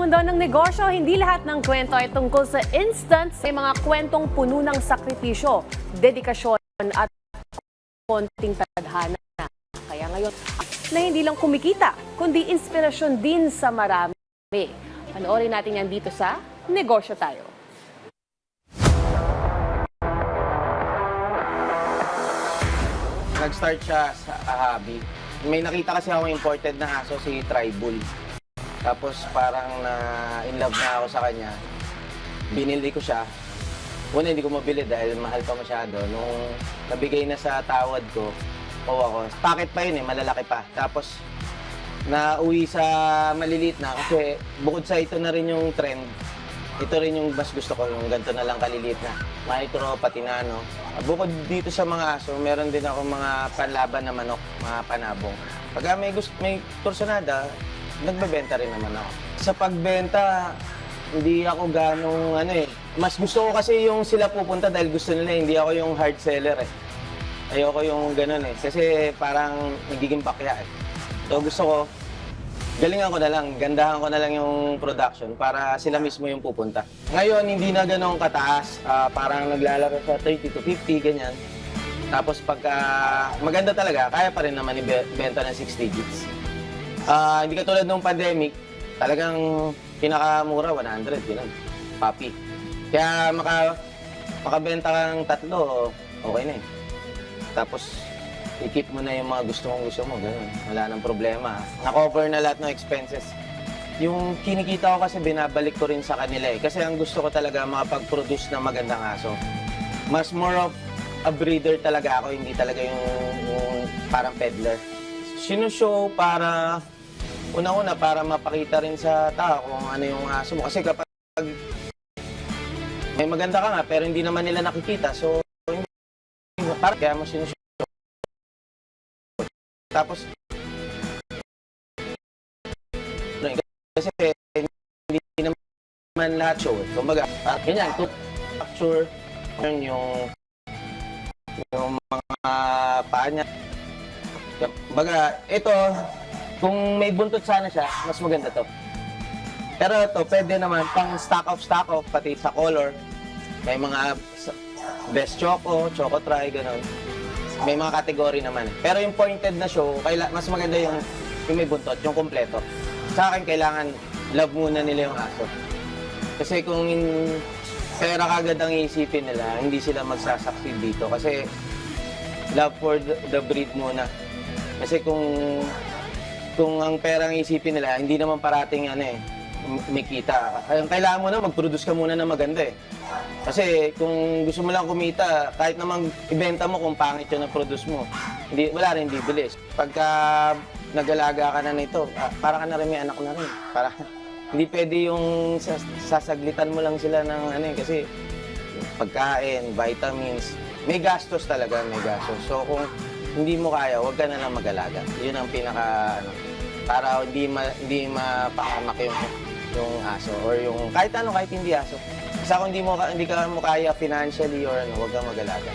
mundo ng negosyo, hindi lahat ng kwento ay tungkol sa instant. May mga kwentong puno ng sakripisyo, dedikasyon at konting tadhana. Kaya ngayon, na hindi lang kumikita, kundi inspirasyon din sa marami. Panoorin natin yan dito sa Negosyo Tayo. Nag-start siya sa hobby. May nakita kasi ako imported na aso, si Tri-Bull. Tapos parang in love na ako sa kanya. Binili ko siya. Una hindi ko mabili dahil mahal pa masyado. Nung nabigay na sa tawad ko, ako. Packet pa yun malalaki pa. Tapos nauwi sa maliliit na kasi bukod sa ito na rin yung trend, ito rin yung mas gusto ko, yung ganito na lang kaliliit na. Micro, patinano. Bukod dito sa mga aso, meron din ako mga panlaban na manok, mga panabong. Pag may kursunada, nagbebenta rin naman ako. Sa pagbenta, hindi ako ganong mas gusto ko kasi yung sila pupunta dahil gusto nila, hindi ako yung hard seller Ayoko yung ganun kasi parang nagiging bakya So gusto ko, galingan ko na lang, gandahan ko na lang yung production para sila mismo yung pupunta. Ngayon, hindi na ganong kataas, parang naglalaro sa 30 to 50, ganyan. Tapos pagka maganda talaga, kaya pa rin naman ibenta ng 6 digits. Hindi katulad nung pandemic, talagang pinakamura, 100, yun puppy. Kaya makabenta kang 3, okay na Tapos, i-keep mo na yung mga gusto mo, ganun. Wala nang problema. Na-cover na lahat ng expenses. Yung kinikita ko kasi binabalik ko rin sa kanila Kasi ang gusto ko talaga makapag-produce ng magandang aso. Mas more of a breeder talaga ako, hindi talaga yung parang peddler. Sinushow para, una-una, para mapakita rin sa tao kung ano yung aso mo. Kasi kapag may maganda ka nga, pero hindi naman nila nakikita, so parang kaya mo sinushow. Tapos, kasi hindi naman lahat show. Kumbaga, ganyan, capture yung mga paa niya. Kumbaga, ito, kung may buntot sana siya, mas maganda to. Pero ito, pwede naman pang stock off, pati sa color. May mga best choco try, gano'n. May mga category naman Pero yung pointed na show, mas maganda yung may buntot, yung kompleto. Sa akin, kailangan love muna nila yung aso. Kasi kung pera kagad ang iisipin nila, hindi sila magsasucceed dito. Kasi love for the breed muna. Kasi kung ang pera ang iisipin nila, hindi naman parating may kita. Kailangan mo na mag-produce ka muna na maganda Kasi kung gusto mo lang kumita, kahit naman ibenta mo kung pangit yung na-produce mo, wala rin bibilis. Pagka nag-alaga ka na nito, para ka na rin may anak na rin. Hindi pwede yung sasaglitan mo lang sila ng kasi pagkain, vitamins, may gastos talaga, may gastos. So kung hindi mo kaya, huwag ka na lang mag-alaga. Yun ang pinaka, para hindi mapahamak yung aso or yung kahit hindi aso. Kasi kung hindi ka mo kaya financially or huwag kang mag-alaga.